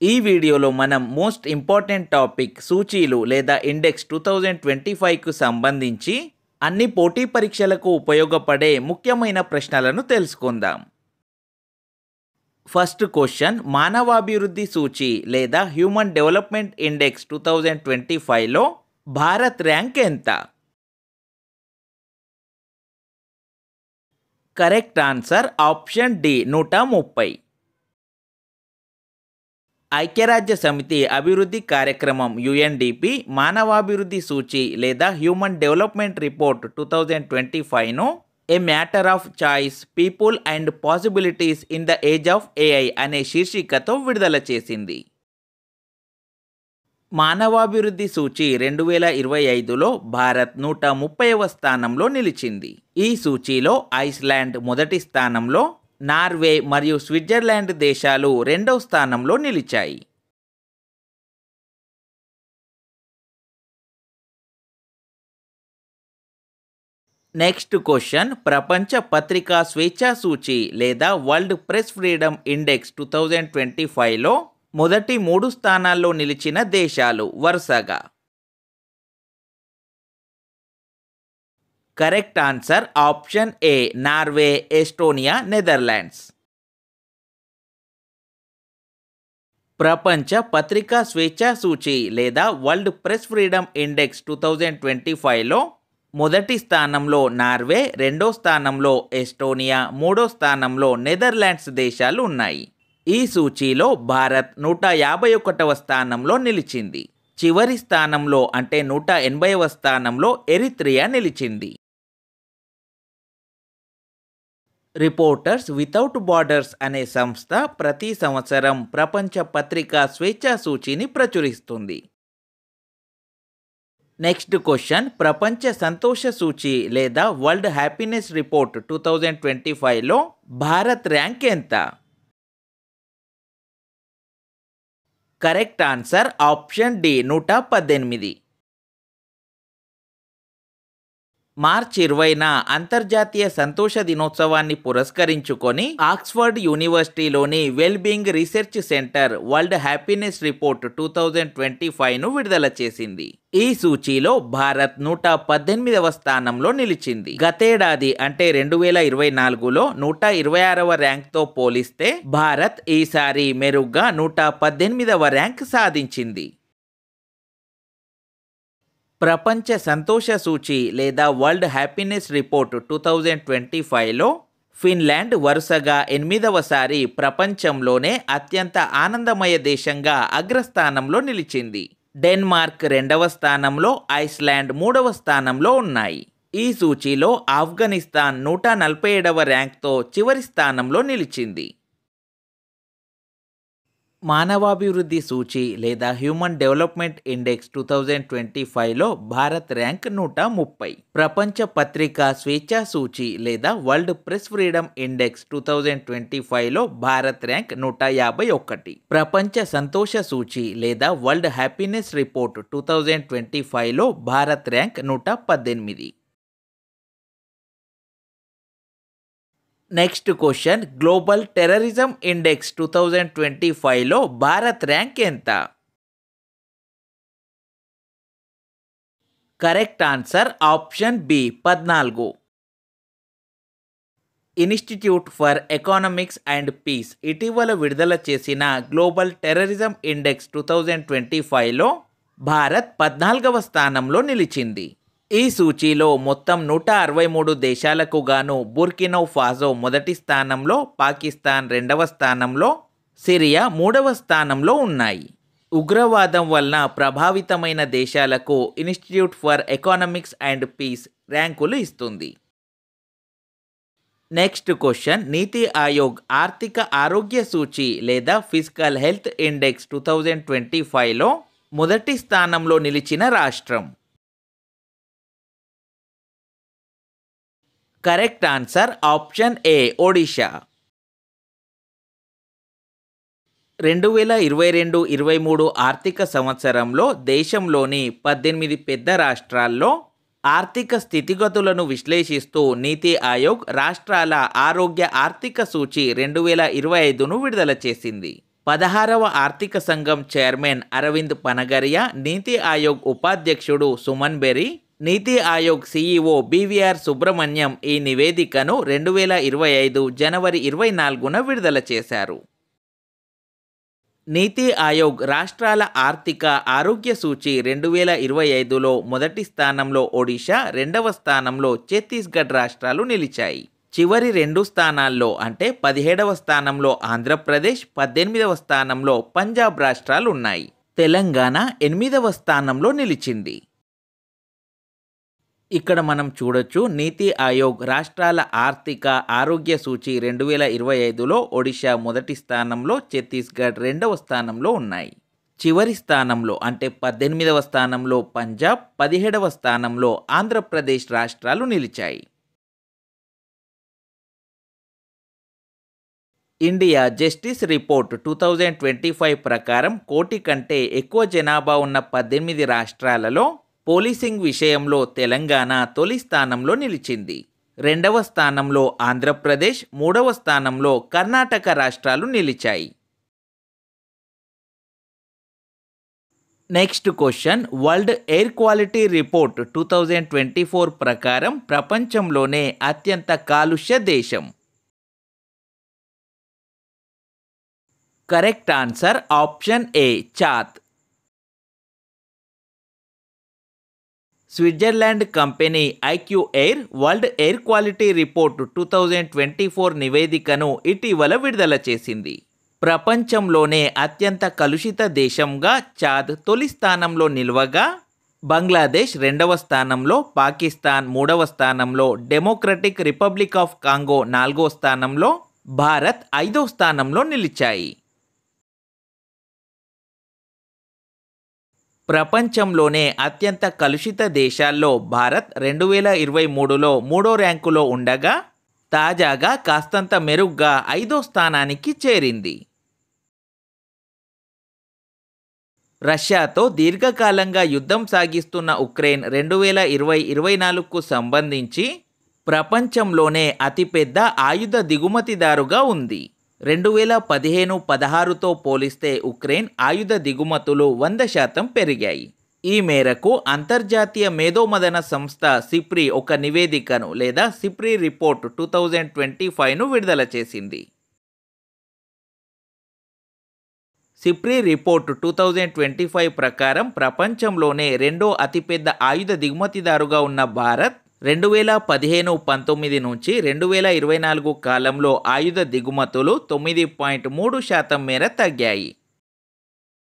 ఈ వీడియోలో మనం మోస్ట్ ఇంపార్టెంట్ టాపిక్ సూచీలు లేదా ఇండెక్స్ 2025కు సంబంధించి అన్ని పోటీ పరీక్షలకు ఉపయోగపడే ముఖ్యమైన ప్రశ్నలను తెలుసుకుందాం. ఫస్ట్ క్వశ్చన్, మానవాభివృద్ధి సూచి లేదా హ్యూమన్ డెవలప్మెంట్ ఇండెక్స్ 2025లో భారత్ ర్యాంక్ ఎంత? Correct answer option D 130. ఐక్యరాజ్య సమితి అభివృద్ధి కార్యక్రమం యుఎన్డిపి మానవాభివృద్ధి సూచి లేదా హ్యూమన్ డెవలప్మెంట్ రిపోర్ట్ 2025ను a matter of choice people and possibilities in the age of AI అనే శీర్షికతో విడుదల చేసింది. మానవాభివృద్ధి సూచి 2025లో భారత్ 130వ స్థానంలో నిలిచింది. ఈ సూచీలో ఐస్లాండ్ మొదటి స్థానంలో, నార్వే మరియు స్విట్జర్లాండ్ దేశాలు రెండవ స్థానంలో నిలిచాయి. నెక్స్ట్ క్వశ్చన్, ప్రపంచ పత్రికా స్వేచ్ఛా సూచి లేదా వరల్డ్ ప్రెస్ ఫ్రీడమ్ ఇండెక్స్ 2025లో మొదటి 3 స్థానాల్లో నిలిచిన దేశాలు వరుసగా. కరెక్ట్ ఆన్సర్ ఆప్షన్ ఏ నార్వే, ఎస్టోనియా, నెదర్లాండ్స్. ప్రపంచ పత్రికా స్వేచ్ఛా సూచి లేదా వరల్డ్ ప్రెస్ ఫ్రీడమ్ ఇండెక్స్ 2025లో మొదటి స్థానంలో నార్వే, రెండో స్థానంలో ఎస్టోనియా, మూడో స్థానంలో నెదర్లాండ్స్ దేశాలు ఉన్నాయి. ఈ సూచీలో భారత్ 151వ స్థానంలో నిలిచింది. చివరి స్థానంలో అంటే 180వ స్థానంలో ఎరిత్రియా నిలిచింది. రిపోర్టర్స్ వితౌట్ బార్డర్స్ అనే సంస్థ ప్రతి సంవత్సరం ప్రపంచ పత్రికా స్వేచ్ఛా సూచీని ప్రచురిస్తుంది. నెక్స్ట్ క్వశ్చన్, ప్రపంచ సంతోష సూచి లేదా వరల్డ్ హ్యాపీనెస్ రిపోర్ట్ 2025లో భారత్ ర్యాంక్ ఎంత? Correct answer option D 118. మార్చి 20న అంతర్జాతీయ సంతోష దినోత్సవాన్ని పురస్కరించుకొని ఆక్స్ఫర్డ్ యూనివర్సిటీలోని wellbeing research centre world happiness report 2025ను విడుదల చేసింది. ఈ సూచీలో భారత్ 118వ స్థానంలో నిలిచింది. గతేడాది అంటే 2024లో 126వ ర్యాంక్తో పోలిస్తే భారత్ ఈసారి మెరుగ్గా 118వ ర్యాంక్ సాధించింది. ప్రపంచ సంతోష సూచి లేదా వరల్డ్ హ్యాపీనెస్ రిపోర్ట్ 2025లో ఫిన్లాండ్ వరుసగా 8వసారి ప్రపంచంలోనే అత్యంత ఆనందమయ దేశంగా అగ్రస్థానంలో నిలిచింది. డెన్మార్క్ 2వ స్థానంలో, ఐస్లాండ్ 3వ స్థానంలో ఉన్నాయి. ఈ సూచీలో ఆఫ్ఘనిస్తాన్ 147వ ర్యాంక్తో చివరి స్థానంలో నిలిచింది. మానవాభివృద్ధి సూచి లేదా హ్యూమన్ డెవలప్మెంట్ ఇండెక్స్ 2025లో భారత్ ర్యాంక్ 130. ప్రపంచ పత్రికా స్వేచ్ఛా సూచి లేదా వరల్డ్ ప్రెస్ ఫ్రీడమ్ ఇండెక్స్ 2025లో భారత్ ర్యాంక్ 151. ప్రపంచ సంతోష సూచి లేదా వరల్డ్ హ్యాపీనెస్ రిపోర్ట్ 2025లో Bharat rank 118. Next question, global terrorism index 2025లో భారత్ ర్యాంక్ ఎంత? Correct answer option B 14. Institute for economics and peace ఇటీవల విడుదల చేసిన గ్లోబల్ టెర్రరిజం ఇండెక్స్ 2025లో భారత్ 14వ స్థానంలో నిలిచింది. ఈ సూచీలో మొత్తం 163 దేశాలకు గాను బుర్కినో ఫాసో మొదటి స్థానంలో, పాకిస్తాన్ 2వ స్థానంలో, సిరియా 3వ స్థానంలో ఉన్నాయి. ఉగ్రవాదం వలన ప్రభావితమైన దేశాలకు institute for economics and peace ర్యాంకులు ఇస్తుంది. నెక్స్ట్ క్వశ్చన్, నీతి ఆయోగ్ ఆర్థిక ఆరోగ్య సూచి లేదా ఫిజికల్ హెల్త్ ఇండెక్స్ 2025లో మొదటి స్థానంలో నిలిచిన రాష్ట్రం? కరెక్ట్ ఆన్సర్ ఆప్షన్ ఏ ఒడిషా. 2022-23 ఆర్థిక సంవత్సరంలో దేశంలోని 18 పెద్ద రాష్ట్రాల్లో ఆర్థిక స్థితిగతులను విశ్లేషిస్తూ నీతి ఆయోగ్ రాష్ట్రాల ఆరోగ్య ఆర్థిక సూచి 2025ను విడుదల చేసింది. 16వ ఆర్థిక సంఘం చైర్మన్ అరవింద్ పనగరియా, నీతి ఆయోగ్ ఉపాధ్యక్షుడు సుమన్ బెర్రీ, నీతి ఆయోగ్ సీఈఓ బీవీఆర్ సుబ్రహ్మణ్యం ఈ నివేదికను 2025 జనవరి 24న విడుదల చేశారు. నీతి ఆయోగ్ రాష్ట్రాల ఆర్థిక ఆరోగ్య సూచి 2025లో మొదటి స్థానంలో ఒడిషా, రెండవ స్థానంలో ఛత్తీస్గఢ్ రాష్ట్రాలు నిలిచాయి. చివరి 2 స్థానాల్లో అంటే 17వ స్థానంలో ఆంధ్రప్రదేశ్, 18వ స్థానంలో పంజాబ్ రాష్ట్రాలు ఉన్నాయి. తెలంగాణ 8వ స్థానంలో నిలిచింది. ఇక్కడ మనం చూడొచ్చు, నీతి ఆయోగ్ రాష్ట్రాల ఆర్థిక ఆరోగ్య సూచి 2025లో ఒడిషా మొదటి స్థానంలో, ఛత్తీస్గఢ్ రెండవ స్థానంలో ఉన్నాయి. చివరి స్థానంలో అంటే 18వ స్థానంలో పంజాబ్, 17వ స్థానంలో ఆంధ్రప్రదేశ్ రాష్ట్రాలు నిలిచాయి. ఇండియా జస్టిస్ రిపోర్ట్ 2025 ప్రకారం కోటి కంటే ఎక్కువ జనాభా ఉన్న 18 రాష్ట్రాలలో పోలీసింగ్ విషయంలో తెలంగాణ తొలి స్థానంలో నిలిచింది. రెండవ స్థానంలో ఆంధ్రప్రదేశ్, మూడవ స్థానంలో కర్ణాటక రాష్ట్రాలు నిలిచాయి. Next question, world air quality report 2024 ప్రకారం ప్రపంచంలోనే అత్యంత కాలుష్య దేశం. Correct answer option A, Chad. Switzerland company IQ air world air quality report 2024 నివేదికను ఇటీవల విడుదల చేసింది. ప్రపంచంలోనే అత్యంత కలుషిత దేశంగా చాద్ తొలి స్థానంలో నిలవగా, బంగ్లాదేశ్ రెండవ స్థానంలో, పాకిస్తాన్ మూడవ స్థానంలో, డెమోక్రటిక్ రిపబ్లిక్ ఆఫ్ కాంగో నాలుగో స్థానంలో, భారత్ 5వ స్థానంలో నిలిచాయి. ప్రపంచంలోనే అత్యంత కలుషిత దేశాల్లో భారత్ 2023లో 3వ ర్యాంకులో ఉండగా, తాజాగా కాస్తంత మెరుగ్గా 5వ స్థానానికి చేరింది. రష్యాతో దీర్ఘకాలంగా యుద్ధం సాగిస్తున్న ఉక్రెయిన్ 2020-24కు సంబంధించి ప్రపంచంలోనే అతిపెద్ద ఆయుధ దిగుమతిదారుగా ఉంది. 2015-16తో పోలిస్తే ఉక్రెయిన్ ఆయుధ దిగుమతులు 100% పెరిగాయి. ఈ మేరకు అంతర్జాతీయ మేధోమథన సంస్థ సిప్రి ఒక నివేదికను లేదా సిప్రి రిపోర్ట్ 2025ను విడుదల చేసింది. సిప్రి రిపోర్ట్ 2025 ప్రకారం ప్రపంచంలోనే రెండో అతిపెద్ద ఆయుధ దిగుమతిదారుగా ఉన్న భారత్ 2015-19 నుంచి 2024 కాలంలో ఆయుధ దిగుమతులు 9.3% మేర తగ్గాయి.